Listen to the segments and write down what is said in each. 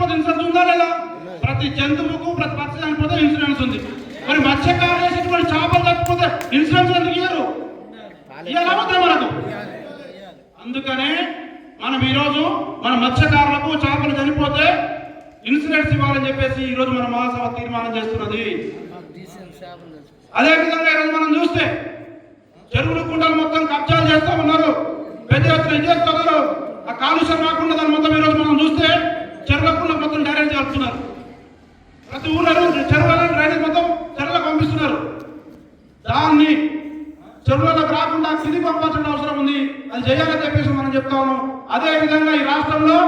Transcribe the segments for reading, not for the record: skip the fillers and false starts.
చనిపోతే ఇన్సూరెన్స్ ఉందా లేదా? ప్రతి జంతువుకు ప్రతి పక్షి చనిపోతే ఇన్సూరెన్స్ ఉంది. మరి మత్స్యకారులు వేసేటువంటి చేపలు చచ్చిపోతే ఇన్సూరెన్స్ ఎందుకు ఇయ్యరు? ఇవ్వాలవుతాయి మనకు. అందుకనే మనం ఈరోజు మన మత్స్యకారులకు చేపలు చనిపోతే ఇన్సూరెన్స్ ఇవ్వాలని చెప్పేసి ఈరోజు మన మహాసభ తీర్మానం చేస్తున్నది. అదేవిధంగా ఈరోజు మనం చూస్తే చెరువులు కుంటలు మొత్తం కబ్జాలు చేస్తా ఉన్నారు, పెద్ద ఎత్తున చేస్తున్నారు. ఆ కాలుష్యం రాకుండా దాన్ని మొత్తం ఈరోజు మనం చూస్తే చెరువుల మొత్తం డ్రైనేజ్ చేస్తున్నారు. ప్రతి ఊళ్ళో చెరువులను డ్రైనేజ్ మొత్తం చెరువులకు పంపిస్తున్నారు. దాన్ని చెరువులకు రాకుండా కింది పంపాల్సిన అవసరం ఉంది. అది చేయాలని చెప్పేసి మనం చెప్తా ఉన్నాం. అదే విధంగా ఈ రాష్ట్రంలో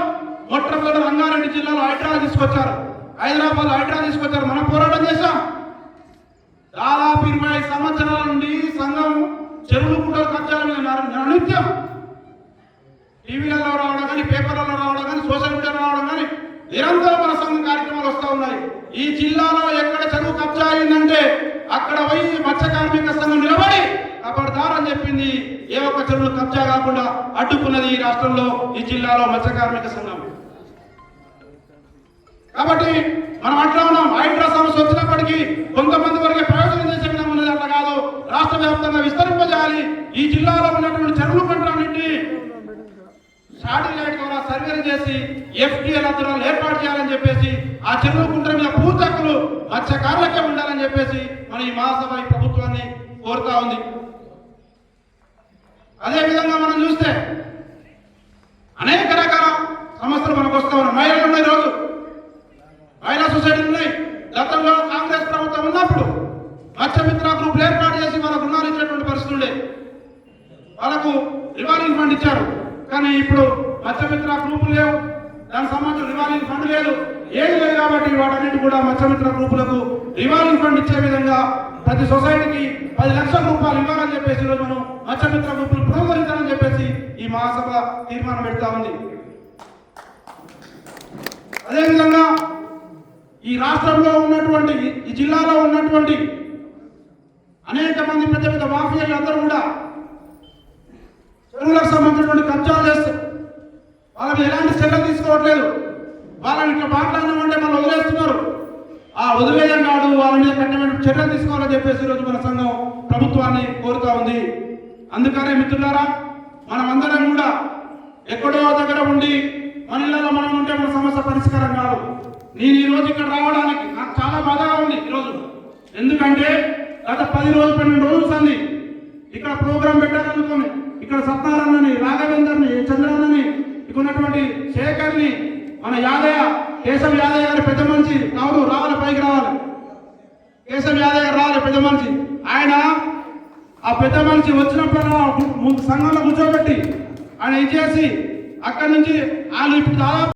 మొట్టమొదటి రంగారెడ్డి జిల్లాలో హైడ్రా తీసుకొచ్చారు, హైదరాబాద్ హైడ్రా తీసుకొచ్చారు. మనం పోరాటం చేశాం. దాదాపు 20 సంవత్సరాల నుండి సంఘం చెరువులు కుంటలు కబ్జాల మీద నిత్యం టీవీలలో రావడం కానీ, పేపర్లలో రావడం కానీ, సోషల్ మీడియాలో రావడం కానీ నిరంతరం మన సంఘం కార్యక్రమాలు వస్తూ ఉన్నాయి. ఈ జిల్లాలో ఎక్కడ చెరువు కబ్జా అయిందంటే అక్కడ పోయి మత్స్య కార్మిక సంఘం నిలబడి కబడ్దారని చెప్పింది. ఏ ఒక్క చెరువులు కబ్జా కాకుండా అడ్డుకున్నది ఈ రాష్ట్రంలో, ఈ జిల్లాలో మత్స్య కార్మిక సంఘం. కాబట్టి మనం అట్లా ఉన్నాం. హైడ్రా సమస్య వచ్చినప్పటికీ కొంతమంది వరకే ప్రయోజనం చేసే విధంగా ఉన్నది. అట్లా కాదు, రాష్ట్ర వ్యాప్తంగా విస్తరింపజేయాలి. ఈ జిల్లాలో ఉన్నటువంటి చెరువులు పంటలన్నింటినీ శాటిలైట్ ద్వారా సర్వేలు చేసి FDL అధికారులు ఏర్పాటు చేయాలని చెప్పేసి, ఆ చెరువుల కుంటల మీద పూర్తి హక్కులు మత్స్యకారులకే ఉండాలని చెప్పేసి మన ఈ మహాసభ ఈ ప్రభుత్వాన్ని కోరుతా ఉంది. అదేవిధంగా మనం చూస్తే అనేక రకాల సమస్యలు మనకు వస్తూ ఉన్నాయి. మహిళలు ఉన్నాయి, రోజు మహిళా సొసైటీలు ఉన్నాయి. గతంలో కాంగ్రెస్ ప్రభుత్వం ఉన్నప్పుడు మత్స్యమిత్ర గ్రూపులు ఏర్పాటు చేసి వాళ్ళకు రుణాలు ఇచ్చేటువంటి పరిస్థితి ఉండే, వాళ్ళకు రివాల్వింగ్ ఫండ్ ఇచ్చారు. కానీ ఇప్పుడు మత్స్యమిత్ర గ్రూపులు లేవు, దానికి సంబంధించిన రివాల్వింగ్ ఫండ్ లేదు, ఏది లేదు. కాబట్టి వాటన్నిటి కూడా మత్స్యమిత్ర గ్రూపులకు రివాల్వింగ్ ఫండ్ ఇచ్చే విధంగా ప్రతి సొసైటీకి 10 లక్షల రూపాయలు ఇవ్వాలని చెప్పేసి ఈరోజు మనం మత్స్యమిత్ర గ్రూపులు పునరుద్ధరించాలని చెప్పేసి ఈ మహాసభ తీర్మానం పెడతా ఉంది. అదేవిధంగా ఈ రాష్ట్రంలో ఉన్నటువంటి, ఈ జిల్లాలో ఉన్నటువంటి అనేక మంది పెద్ద పెద్ద మాఫియాలు అందరూ కూడా చెరువులకు సంబంధించినటువంటి కబ్జాలు చేస్తారు. వాళ్ళని ఎలాంటి చర్యలు తీసుకోవట్లేదు. వాళ్ళని ఇట్లా మాట్లాడినామంటే మనం వదిలేస్తున్నారు. ఆ వదిలేయం కాదు, వాళ్ళ మీద కఠినమైన చర్యలు తీసుకోవాలని చెప్పేసి ఈరోజు మన సంఘం ప్రభుత్వాన్ని కోరుతా ఉంది. అందుకనే మిత్రులారా, మనం అందరం కూడా ఎక్కడో దగ్గర ఉండి మన ఇళ్లలో మనం ఉంటే మన సమస్య పరిష్కారం కాదు. నేను ఈరోజు ఇక్కడ రావడానికి నాకు చాలా బాధగా ఉంది ఈరోజు. ఎందుకంటే గత 10 రోజులు 12 రోజుల సంది ఇక్కడ ప్రోగ్రాం పెట్టాలనుకోని ఇక్కడ సత్నారాయణని, రాఘవేందర్ని, చంద్రన్నని, ఇక్కడ ఉన్నటువంటి శేఖర్ని, మన యాదయ్య కేశవ్ యాదయ్య గారి పెద్ద మనిషి రావాలి, పైకి రావాలి. కేశవ్ యాదయ్య గారు రావాలి, పెద్ద మనిషి. ఆయన ఆ పెద్ద మనిషి వచ్చినప్పుడు సంఘంలో కూర్చోబెట్టి ఆయన ఇచ్చేసి అక్కడి నుంచి వాళ్ళు ఇప్పుడు దాదాపు